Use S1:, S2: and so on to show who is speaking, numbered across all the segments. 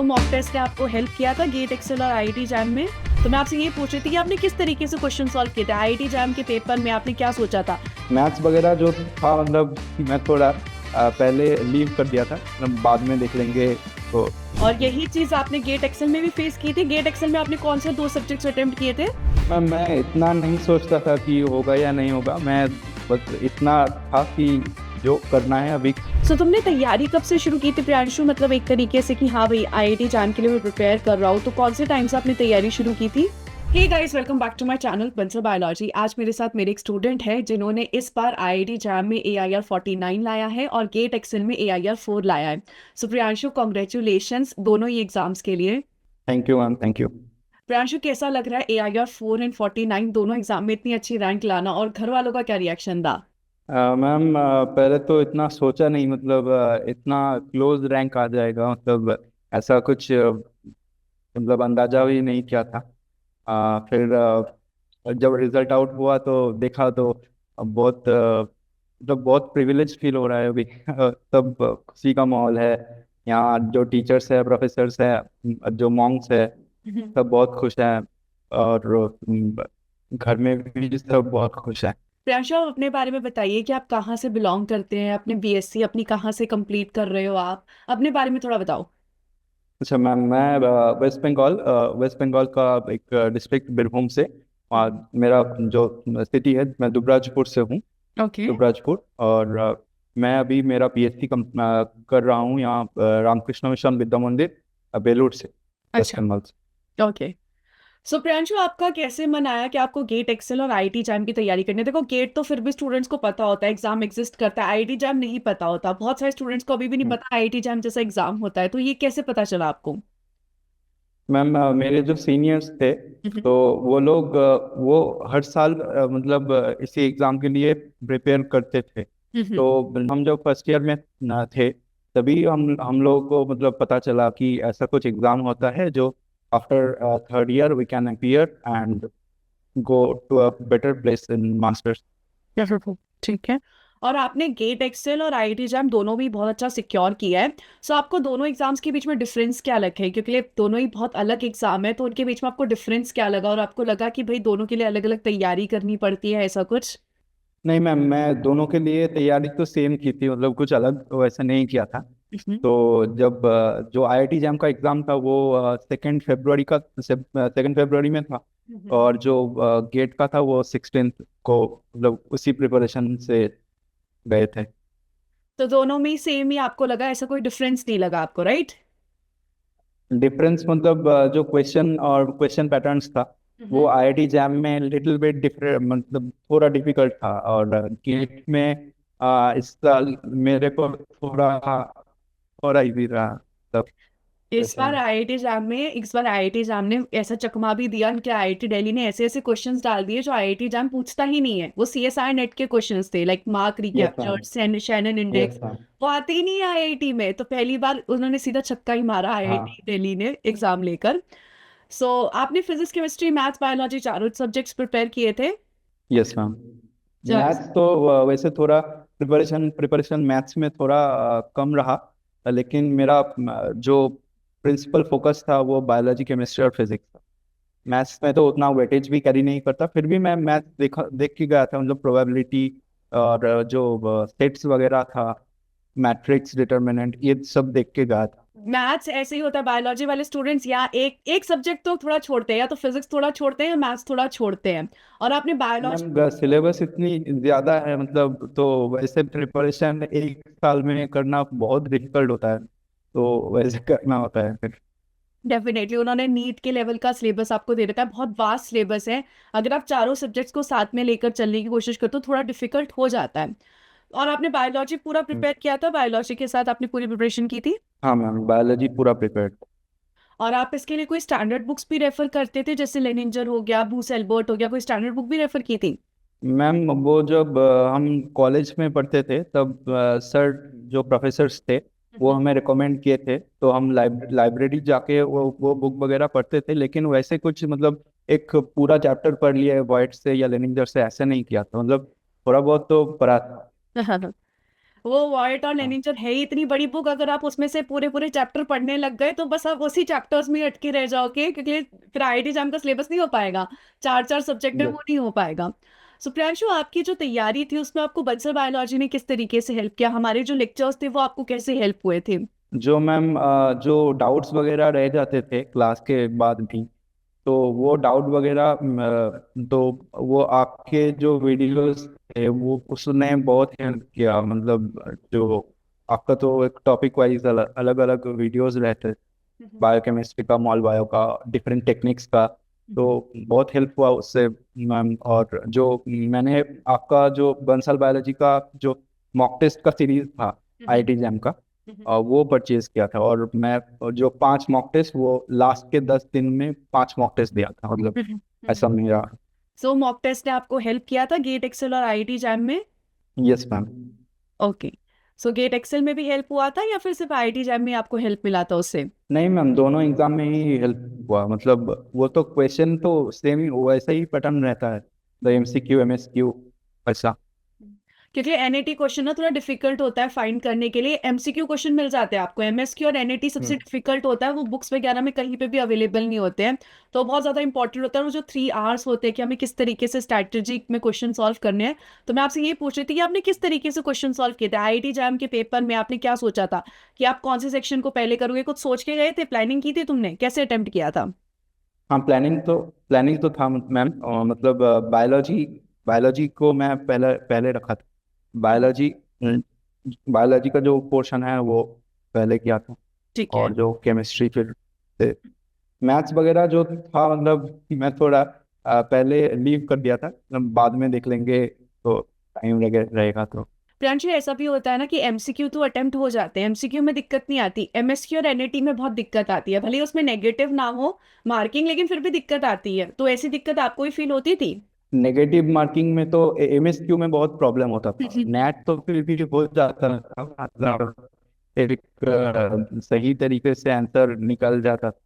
S1: Mock test ने आपको help किया था गेट एक्सेल और आईआईटी जैम में? तो मैं आपसे ये पूछ रही थी कि आपने किस तरीके से क्वेश्चन सॉल्व किए थे आईआईटी जैम के पेपर में, आपने क्या सोचा था?
S2: मैथ्स वगैरह जो था मतलब मैं थोड़ा पहले लीव कर दिया था, मतलब बाद में देख लेंगे तो।
S1: और यही चीज आपने गेट एक्सेल में भी फेस की थी? गेट एक्सेल में आपने कौन से 2 सब्जेक्ट्स अटेम्प्ट किए थे?
S2: मैं इतना नहीं सोचता था कि होगा या नहीं होगा, मैं बस इतना था कि जो करना है अभी।
S1: सो तुमने तैयारी कब से शुरू की थी प्रियांशु, मतलब एक तरीके से कि हाँ भाई आईआईटी जैम के लिए मैं प्रिपेयर कर रहा हूँ, तो कौन से टाइम से आपने तैयारी शुरू की थी? Hey guys, welcome back to my channel Bansal biology. आज मेरे साथ मेरे एक स्टूडेंट है जिन्होंने इस बार आईआईटी जैम में AIR 49 लाया है और गेट एक्सेल में AIR 4 लाया है। सो प्रियांशु, कॉन्ग्रेचुलेशंस दोनों ही एग्जाम्स के लिए।
S2: Thank you ma'am, thank you.
S1: Priyanshu, कैसा लग रहा है AIR 4 एंड 49 दोनों एग्जाम में इतनी अच्छी रैंक लाना, और घर वालों का क्या रिएक्शन था?
S2: मैम पहले तो इतना सोचा नहीं, मतलब इतना क्लोज रैंक आ जाएगा, मतलब ऐसा कुछ मतलब अंदाजा भी नहीं किया था। फिर जब रिजल्ट आउट हुआ तो देखा तो बहुत मतलब बहुत प्रिविलेज फील हो रहा है अभी। सब खुशी का माहौल है यहाँ, जो टीचर्स है, प्रोफेसर्स है, जो मॉन्क्स है, सब बहुत खुश हैं। और घर में भी सब बहुत खुश हैं।
S1: प्रियांशु, आप अपने बारे में बताइए कि आप कहाँ से बिलोंग करते हैं, अपने BSc अपनी कहाँ से कंप्लीट कर रहे हो, आप अपने बारे में थोड़ा बताओ।
S2: अच्छा मैम, मैं वेस्ट बंगाल का एक डिस्ट्रिक्ट बीरभूम से। और मेरा जो सिटी है, मैं दुबराजपुर से हूँ।
S1: ओके।
S2: दुबराजपुर। और मैं अभी मेरा PhD कर रहा हूँ यहाँ रामकृष्ण मिशन विद्या मंदिर, बेलूर से, वेस्ट
S1: अच्छा।
S2: बंगाल से।
S1: ओके। सो प्रियांशु, आपका कैसे मन आया कि आपको गेट एक्सेल और आईआईटी जैम की तैयारी करनी है? देखो, गेट तो फिर भी स्टूडेंट्स को पता होता है, एग्जाम एग्जिस्ट करता है। आईआईटी जैम नहीं पता होता, बहुत सारे स्टूडेंट्स को अभी भी नहीं
S2: हम्म।
S1: पता आईआईटी जैम जैसा एग्जाम होता है, तो ये कैसे पता चला आपको?
S2: मैम मेरे जो सीनियर्स थे,
S1: हम्म।
S2: तो वो लोग वो हर साल मतलब इसी एग्ज़ाम के लिए प्रिपेयर करते थे।
S1: हम्म।
S2: तो हम जब फर्स्ट ईयर में थे, तभी हम लोगों को मतलब पता चला कि ऐसा कुछ एग्ज़ाम होता है जो after third year we can appear and go to a better place in masters.
S1: या फिर ठीक है। और आपने गेट एक्सेल और आईआईटी जैम दोनों भी बहुत अच्छा सिक्योर किया है। सो आपको दोनों एग्जाम्स के बीच में डिफरेंस क्या लगे, क्योंकि ये दोनों ही बहुत अलग एग्जाम है, तो उनके बीच में आपको डिफरेंस क्या लगा, और आपको लगा कि भाई दोनों के लिए अलग अलग तैयारी करनी पड़ती है, ऐसा कुछ?
S2: नहीं मैम, मैं दोनों के लिए तैयारी तो सेम की थी, मतलब कुछ अलग वैसा नहीं किया था।
S1: हम्म।
S2: तो जब जो IIT जैम का एग्ज़ाम था वो 2 फरवरी में था।
S1: हम्म।
S2: और जो गेट का था वो 16 को, मतलब उसी प्रिपरेशन से गए थे।
S1: तो दोनों में सेम ही आपको लगा, ऐसा कोई डिफरेंस नहीं लगा आपको, राइट?
S2: डिफरेंस मतलब जो क्वेश्चन और क्वेश्चन पैटर्न्स था, वो IIT जैम में लिटिल बिट डिफरेंट, मतलब थोड़ा डिफिकल्ट था। और गेट में इस साल मेरे को थोड़ा इजी रहा तब।
S1: इस
S2: ऐसा
S1: बार
S2: है।
S1: आईआईटी जैम ने ऐसा चकमा भी दिया कि आईआईटी दिल्ली ने ऐसे ऐसे क्वेश्चंस डाल दिए जो आईआईटी जैम पूछता ही नहीं है। वो CSR नेट के क्वेश्चंस थे, like mark
S2: yes ma'am.
S1: Recapture, Shannon
S2: yes
S1: index.
S2: Ma'am.
S1: वो आते ही नहीं है आईआईटी में, तो पहली बार उन्होंने सीधा छक्का ही मारा आईआईटी
S2: हाँ।
S1: दिल्ली ने एग्जाम लेकर। सो आपने फिजिक्स, केमिस्ट्री, मैथ्स, बायोलॉजी चारों सब्जेक्ट्स प्रिपेयर किए थे?
S2: Yes ma'am.
S1: Just-
S2: मैथ्स तो वैसे थोड़ा प्रिपरेशन प्रिपरेशन मैथ्स में थोड़ा कम रहा। लेकिन मेरा जो प्रिंसिपल फोकस था वो बायोलॉजी, केमिस्ट्री और फिजिक्स था। मैथ्स में तो उतना वेटेज भी कैरी नहीं करता, फिर भी मैं मैथ देख के गया था, मतलब प्रोबेबिलिटी और जो सेट्स वगैरह था, मैट्रिक्स, डिटर्मिनेंट, ये सब देख के गया था।
S1: मैथ्स ऐसे ही होता है, बायोलॉजी वाले स्टूडेंट्स या एक एक सब्जेक्ट तो थोड़ा छोड़ते हैं, या तो फिजिक्स थोड़ा छोड़ते हैं या मैथ्स थोड़ा छोड़ते हैं। और आपने बायोलॉजी।
S2: मैम सिलेबस इतनी ज़्यादा है, मतलब तो वैसे प्रिपरेशन एक साल में करना बहुत डिफिकल्ट होता है, तो वैसे करना होता है फिर।
S1: डेफिनेटली उन्होंने नीट के लेवल का सिलेबस आपको दे रखा है, बहुत वास्ट सिलेबस है। अगर आप चारों सब्जेक्ट्स को साथ में लेकर चलने की कोशिश करते हो तो थोड़ा डिफिकल्ट हो जाता है। और आपने बायोलॉजी पूरा प्रिपेयर किया था, बायोलॉजी के साथ आपने पूरी प्रिपरेशन की थी?
S2: हाँ मैम, बायोलॉजी पूरा प्रिपेयर्ड।
S1: और आप इसके लिए कोई स्टैंडर्ड बुक्स भी रेफर करते थे, जैसे लेनिंजर हो गया, बूस एल्बर्ट हो गया, कोई स्टैंडर्ड बुक भी रेफर की थी?
S2: मैम वो जब हम कॉलेज में पढ़ते थे तब सर, जो प्रोफेसर्स थे, वो हमें रिकमेंड किए थे, तो हम लाइब्रेरी जाके वो बुक वगैरह पढ़ते थे। लेकिन वैसे कुछ मतलब एक पूरा चैप्टर पढ़ लिया है वाइट से या लेनिंजर से, ऐसे नहीं किया था, मतलब थोड़ा बहुत तो पढ़ा था।
S1: वो वॉयट और
S2: हाँ
S1: लेनिंजर है ही इतनी बड़ी बुक, अगर आप उसमें से पूरे पूरे चैप्टर पढ़ने लग गए तो बस आप उसी चैप्टर्स में ही अटके रह जाओगे, क्योंकि फिर आईआईटी एग्जाम का सिलेबस नहीं हो पाएगा, चार चार सब्जेक्ट में
S2: yes।
S1: वो नहीं हो पाएगा। सो प्रियांशु, आपकी जो तैयारी थी उसमें आपको बंसल बायोलॉजी ने किस तरीके से हेल्प किया, हमारे जो लेक्चर्स थे वो आपको कैसे हेल्प हुए थे?
S2: जो मैम जो डाउट्स वगैरह रह जाते थे क्लास के बाद भी, तो वो डाउट वगैरह तो वो आपके जो वीडियोस थे वो उसने बहुत हेल्प किया। मतलब जो आपका तो एक टॉपिक वाइज अलग अलग वीडियोस रहते,
S1: हम्म,
S2: बायोकेमिस्ट्री का, मॉल बायो का, डिफरेंट टेक्निक्स का, तो
S1: हम्म,
S2: बहुत हेल्प हुआ उससे मैम। और जो मैंने आपका जो बंसल बायोलॉजी का जो मॉक टेस्ट का सीरीज था
S1: हम्म,
S2: आईआईटी जैम का,
S1: हम्म,
S2: वो परचेज किया था। और मैं जो 5 मॉक टेस्ट वो लास्ट के 10 दिन में 5 मॉक टेस्ट दिया था, मतलब ऐसा मेरा।
S1: सो मॉक टेस्ट ने आपको हेल्प किया था गेट एक्सेल और आईआईटी जैम में?
S2: Yes ma'am.
S1: Okay. So GATE excel में भी हेल्प हुआ था या फिर सिर्फ आईआईटी जैम में आपको हेल्प मिला था उससे?
S2: नहीं मैम, दोनों एग्जाम में ही हेल्प हुआ। मतलब वो तो क्वेश्चन तो सेम ही, वैसा ही पैटर्न रहता है, द एमसीक्यू एमएसक्यू ऐसा।
S1: क्योंकि एनएटी क्वेश्चन ना थोड़ा डिफिकल्ट होता है फाइंड करने के लिए, एमसीक्यू क्वेश्चन मिल जाते हैं आपको, एमएसक्यू और एनएटी सबसे
S2: हम्म।
S1: डिफिकल्ट होता है, वो बुक्स वगैरह में कहीं पे भी अवेलेबल नहीं होते हैं। तो बहुत ज्यादा इंपॉर्टेंट होता है वो जो 3 आवर्स होते हैं कि हमें किस तरीके से स्ट्रैटेजी में क्वेश्चन सॉल्व करने हैं। तो मैं आपसे ये पूछ रही थी कि आपने किस तरीके से क्वेश्चन सॉल्व किए थे आईआईटी जैम के पेपर में, आपने क्या सोचा था कि आप कौन से सेक्शन को पहले करोगे, कुछ सोच के गए थे, प्लानिंग की थी तुमने, कैसे अटेम्प्ट किया था?
S2: हाँ, प्लानिंग तो था मैम। मतलब बायोलॉजी बायोलॉजी को मैं पहले पहले रखा था।
S1: हम्म,
S2: बायोलॉजी बायोलॉजी का जो पोर्शन है वो पहले किया था।
S1: ठीक है।
S2: और जो केमिस्ट्री फिर मैथ्स वगैरह जो था, मतलब मैं थोड़ा पहले लीव कर दिया था, मतलब बाद में देख लेंगे तो टाइम रहेगा तो।
S1: प्रियांशु, ऐसा भी होता है ना कि एमसीक्यू तो अटेम्प्ट हो जाते हैं, एमसीक्यू में दिक्कत नहीं आती, एमएसक्यू और एनएटी में बहुत दिक्कत आती है, भले ही उसमें नेगेटिव ना हो मार्किंग लेकिन फिर भी दिक्कत आती है, तो ऐसी दिक्कत आपको भी फील होती थी?
S2: नेगेटिव मार्किंग में तो एमएसक्यू में बहुत प्रॉब्लम होता था। नेट तो फिर भी हो जाता था, मतलब एक सही तरीके से आंसर निकल जाता था।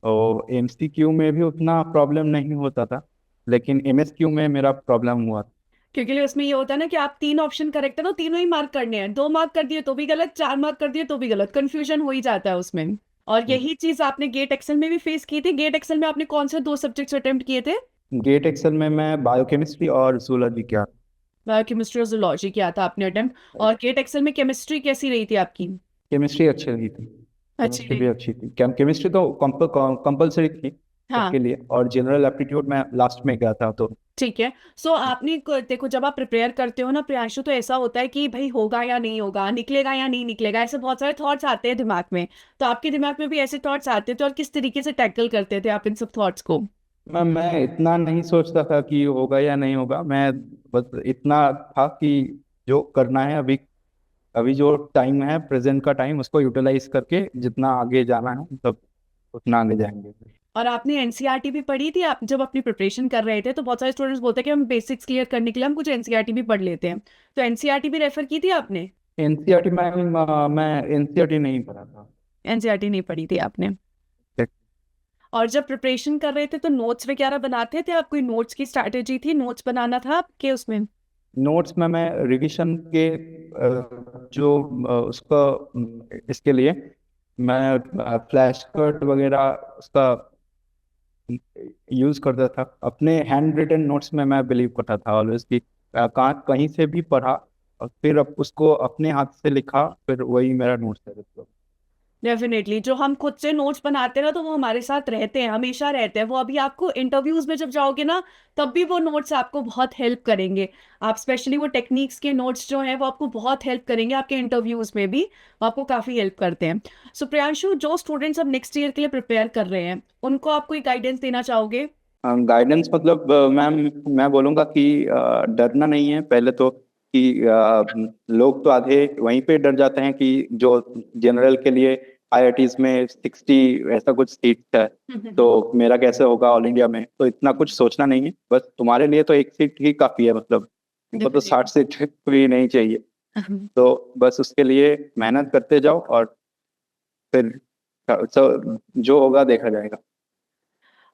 S2: और एमसीक्यू में भी उतना प्रॉब्लम नहीं होता था, लेकिन एमएसक्यू में मेरा प्रॉब्लम हुआ था।
S1: क्योंकि उसमें ये होता है ना कि आप 3 ऑप्शन करेक्ट है तो तीनों ही मार्क करने हैं, 2 मार्क कर दिए तो भी गलत, 4 मार्क कर दिए तो भी गलत, कंफ्यूजन हो ही जाता है उसमें। और यही चीज आपने गेट एक्सेल में भी फेस की थी। गेट एक्सेल में आपने कौन से 2 सब्जेक्ट्स अटेम्प्ट किए थे?
S2: गेट एक्सेल में मैं बायोकेमिस्ट्री और जूलॉजी किया।
S1: बायोकेमिस्ट्री और जूलॉजी किया था आपने अटेम्प्ट। और गेट एक्सेल में केमिस्ट्री कैसी रही थी आपकी?
S2: केमिस्ट्री अच्छी रही थी।
S1: अच्छी
S2: केमिस्ट्री
S1: रही।
S2: भी अच्छी थी। केमिस्ट्री तो कंपलसरी थी
S1: हाँ।
S2: सबके लिए, और जनरल एप्टीट्यूड में लास्ट में गया था तो।
S1: ठीक है। सो आपने देखो, जब आप प्रिपेयर करते हो ना प्रियांशु, तो ऐसा होता है कि भाई होगा या नहीं होगा, निकलेगा या नहीं निकलेगा, ऐसे बहुत सारे थॉट्स आते हैं दिमाग में। तो आपके दिमाग में भी ऐसे थॉट्स आते थे, और किस तरीके से टैकल करते थे आप इन सब थॉट्स को?
S2: मैं इतना नहीं सोचता था कि होगा या नहीं होगा। मैं बस इतना था कि जो करना है अभी, अभी जो टाइम है, प्रेजेंट का टाइम, उसको यूटिलाइज करके जितना आगे जाना है तब उतना आगे जाएंगे।
S1: और आपने एनसीईआरटी भी पढ़ी थी? आप जब अपनी प्रिपरेशन कर रहे थे तो बहुत सारे स्टूडेंट्स बोलते हैं कि हम बेसिक्स क्लियर करने के लिए हम कुछ एनसीईआरटी भी पढ़ लेते हैं, तो एनसीईआरटी भी रेफर की थी आपने?
S2: एनसीईआरटी मैं एनसीईआरटी नहीं पढ़ा था।
S1: एनसीईआरटी नहीं पढ़ी थी आपने? और जब प्रिपरेशन कर रहे थे तो नोट्स वगैरह बनाते थे आप? कोई नोट्स की स्ट्रैटेजी थी, नोट्स बनाना था आपके उसमें?
S2: नोट्स में मैं रिवीजन के जो उसका इसके लिए मैं फ्लैश कार्ड वगैरह उसका यूज करता था। अपने हैंड रिटन नोट्स में मैं बिलीव करता था ऑलवेज कि कहाँ कहीं से भी पढ़ा और फिर अब उसको अपने हाथ से लिखा, फिर वही मेरा नोट्स है मतलब।
S1: डेफिनेटली, जो हम खुद से नोट्स बनाते हैं ना तो वो हमारे साथ रहते हैं, हमेशा रहते हैं वो। अभी आपको इंटरव्यूज में जब जाओगे ना तब भी वो नोट्स आपको बहुत हेल्प करेंगे। आप स्पेशली वो टेक्निक्स के नोट्स जो हैं वो आपको बहुत हेल्प करेंगे, आपके इंटरव्यूज में भी वो आपको काफी हेल्प करते हैं। सो प्रियांशु, जो स्टूडेंट्स अब नेक्स्ट ईयर के लिए प्रिपेयर कर रहे हैं उनको आप कोई गाइडेंस देना चाहोगे?
S2: गाइडेंस मतलब मैम, मैं बोलूँगा कि डरना नहीं है पहले तो। कि लोग तो आधे वहीं पे डर जाते हैं कि जो जनरल के लिए आईआईटीज में 60 ऐसा कुछ सीट है, तो मेरा कैसे होगा ऑल इंडिया में। तो इतना कुछ सोचना नहीं है, बस तुम्हारे लिए तो एक सीट ही काफ़ी है। मतलब तुमको तो
S1: डेफिनेटली।
S2: 60 सीट भी नहीं चाहिए। तो बस उसके लिए मेहनत करते जाओ, और फिर जो होगा देखा जाएगा।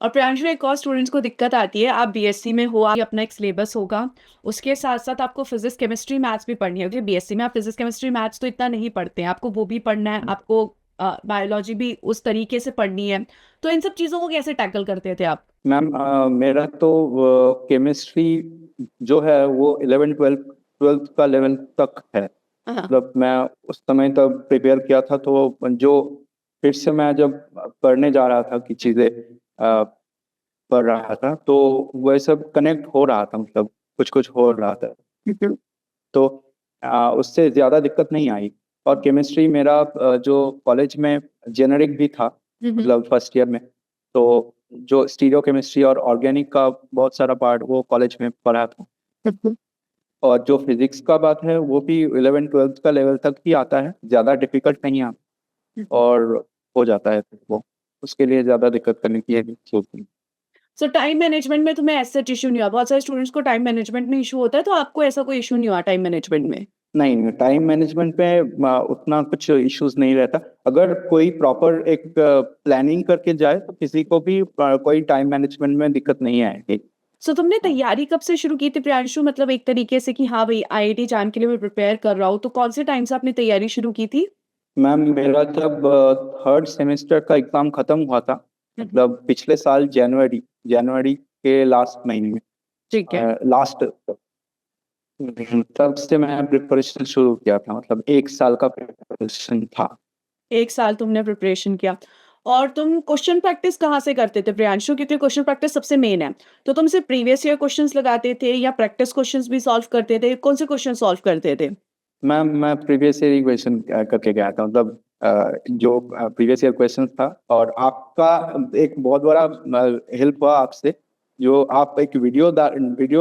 S1: और प्रियांशु एक और स्टूडेंट्स को दिक्कत आती है, आप बीएससी में हो, आप अपना एक सिलेबस होगा, उसके साथ-साथ आपको फिज़िक्स, केमिस्ट्री, मैथ्स भी पढ़नी होगी। बीएससी में आप फिज़िक्स, केमिस्ट्री, मैथ्स तो इतना नहीं पढ़ते हैं, आपको वो भी पढ़ना है, आपको बायोलॉजी भी उस तरीके से पढ़नी है। तो इन सब चीज़ों को कैसे टैकल करते थे आप?
S2: मैम मेरा तो केमिस्ट्री जो है वो 11 12 का लेवल तक है।
S1: हाँ,
S2: मतलब मैं उस समय तब प्रिपेयर किया था, तो जो फिर से मैं जब पढ़ने जा रहा था कि चीज़ें पढ़ रहा था, तो वह सब कनेक्ट हो रहा था, मतलब कुछ हो रहा था। तो उससे ज़्यादा दिक्कत नहीं आई। और केमिस्ट्री मेरा जो कॉलेज में जेनेरिक भी था,
S1: हुँ, हुँ।
S2: मतलब फर्स्ट ईयर में, तो जो स्टीरियो केमिस्ट्री और ऑर्गेनिक का बहुत सारा पार्ट वो कॉलेज में पढ़ा था। और जो फिजिक्स का बात है वो भी 11 12 का लेवल तक ही आता है, ज़्यादा डिफिकल्ट नहीं आता और हो जाता है फिर वो, उसके लिए ज़्यादा दिक्कत करने की जरूरत नहीं।
S1: सो टाइम मैनेजमेंट में तुम्हें एज़ सच इश्यू नहीं हुआ? बहुत सारे स्टूडेंट्स को टाइम मैनेजमेंट में इश्यू होता है, तो आपको ऐसा कोई इश्यू नहीं हुआ टाइम मैनेजमेंट में?
S2: नहीं, टाइम मैनेजमेंट पे उतना कुछ इश्यूज नहीं रहता। अगर कोई प्रॉपर एक प्लानिंग करके जाए तो किसी को भी कोई टाइम मैनेजमेंट में दिक्कत नहीं आएगी।
S1: सो तुमने तैयारी कब से शुरू की थी प्रियांशु? मतलब एक तरीके से कि हाँ भई आईआईटी जैम के लिए मैं प्रिपेयर कर रहा हूँ, तो कौन से टाइम से आपने तैयारी शुरू की थी?
S2: मैम मेरा जब थर्ड सेमेस्टर का एग्जाम खत्म हुआ था, मतलब पिछले साल जनवरी जनवरी के लास्ट महीने में,
S1: ठीक है।
S2: लास्ट तब से मैं प्रिपरेशन शुरू किया था, मतलब 1 साल का प्रिपरेशन था।
S1: 1 साल तुमने प्रिपरेशन किया और तुम क्वेश्चन प्रैक्टिस कहाँ से करते थे प्रियांशु? क्योंकि क्वेश्चन प्रैक्टिस सबसे मेन है। तो तुम सिर्फ प्रीवियस ईयर क्वेश्चंस लगाते थे या प्रैक्टिस क्वेश्चंस भी सॉल्व करते थे? कौन से क्वेश्चन सॉल्व करते थे?
S2: मैम मैं प्रीवियस ईयर क्वेश्चन करके गया था, मतलब जो प्रीवियस ईयर क्वेश्चन था। और आपका एक बहुत बड़ा हेल्प हुआ आपसे, जो आप एक वीडियो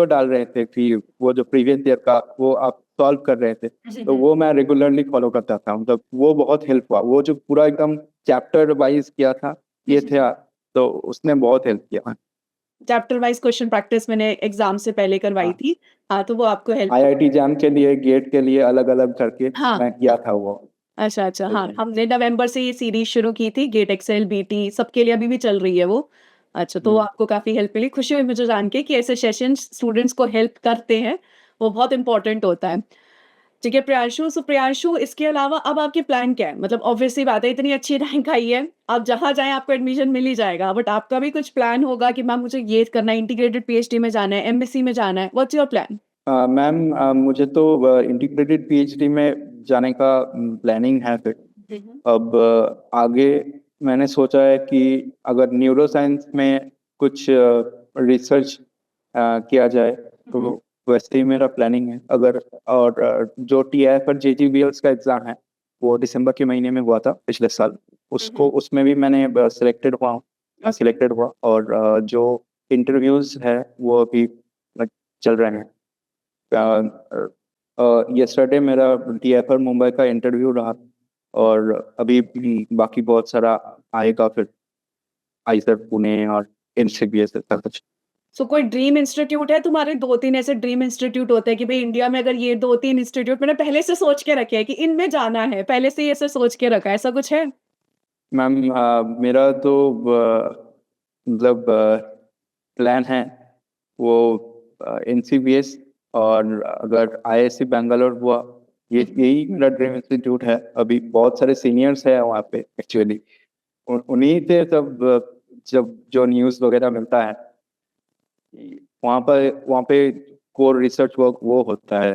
S2: डाल रहे थे कि वो जो प्रीवियस ईयर का वो आप सॉल्व कर रहे थे, तो वो मैं रेगुलरली फॉलो करता था। मतलब वो बहुत हेल्प हुआ, वो जो पूरा एकदम चैप्टर वाइज किया था ये थे, तो उसने बहुत हेल्प किया।
S1: चैप्टर वाइज़ क्वेश्चन प्रैक्टिस मैंने एग्ज़ाम से पहले करवाई
S2: हाँ,
S1: थी। हाँ, तो वो आपको हेल्प
S2: आईआईटी जैम के लिए, गेट के लिए अलग अलग करके
S1: हाँ।
S2: मैं किया था वो।
S1: अच्छा, अच्छा, हाँ, हमने नवंबर से ये सीरीज़ शुरू की थी, गेट एक्सेल, बीटी सबके लिए अभी भी चल रही है वो। अच्छा, तो
S2: हम्म।
S1: आपको काफ़ी हेल्प मिली, खुशी हुई मुझे जान के कि ऐसे सेशंस स्टूडेंट्स को हेल्प करते हैं, वो बहुत इम्पोर्टेंट होता है। ठीक है प्रियांशु, सो प्रियांशु इसके अलावा अब आपके प्लान क्या है? मतलब ऑब्वियस सी बात है इतनी अच्छी रैंक आई है, आप जहाँ जाएँ आपको एडमिशन मिल ही जाएगा, बट आपका भी कुछ प्लान होगा कि मैम मुझे ये करना है, इंटीग्रेटेड पीएचडी में जाना है, एमएससी में जाना है, व्हाट्स योर प्लान?
S2: मैम मुझे तो इंटीग्रेटेड पीएचडी में जाने का प्लानिंग है फिर।
S1: हुँ, हुँ।
S2: अब आगे मैंने सोचा है कि अगर न्यूरो साइंस में कुछ रिसर्च किया जाए तो वैसे ही मेरा प्लानिंग है। अगर और जो टीआईएफ और जेजीबीएल्स का एग्ज़ाम है वो दिसंबर के महीने में हुआ था पिछले साल, उसको उसमें भी मैंने सिलेक्टेड हुआ। और जो इंटरव्यूज़ है वो अभी चल रहे हैं। यस्टरडे मेरा टीएफआर मुंबई का इंटरव्यू रहा, और अभी भी बाकी बहुत सारा आएगा फिर, आईसर पुणे और एनसीबीएस ऐसा कुछ।
S1: सो कोई ड्रीम इंस्टीट्यूट है तुम्हारे? 2-3 ऐसे ड्रीम इंस्टीट्यूट होते हैं कि भई इंडिया में अगर ये 2-3 इंस्टीट्यूट मैंने पहले से सोच के रखे हैं कि इनमें जाना है, पहले से ही ऐसे सोच के रखा है, ऐसा कुछ है?
S2: मैम मेरा तो मतलब प्लान है वो एनसीबीएस, और अगर आईआईएससी बैंगलोर हुआ, ये यही मेरा ड्रीम इंस्टीट्यूट है। अभी बहुत सारे सीनियर्स हैं वहाँ पे एक्चुअली, उन्हीं से सब जब जो न्यूज़ वगैरह मिलता है वहाँ पे कोर रिसर्च वर्क वो होता है।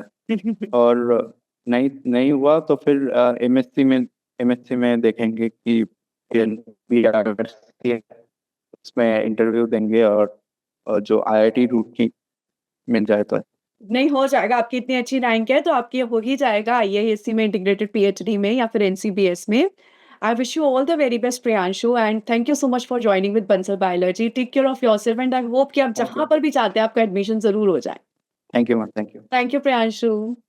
S2: और नहीं नहीं हुआ तो फिर एमएससी में देखेंगे कि PhD अगर करती है, उसमें इंटरव्यू देंगे, और जो आईआईटी रुड़की मिल जाए तो।
S1: नहीं हो जाएगा, आपकी इतनी अच्छी रैंक है तो आपकी हो ही जाएगा आईआईएससी में इंटीग्रेटेड पीएचडी में या फिर एनसीबीएस में। I wish you all the very best Priyanshu and thank you so much for joining with Bansal biology. Take care of yourself and I hope कि आप
S2: थैंक यू,
S1: जहाँ पर भी चाहते हैं आपका एडमिशन ज़रूर हो जाए।
S2: Thank you ma'am, thank you.
S1: Thank you Priyanshu.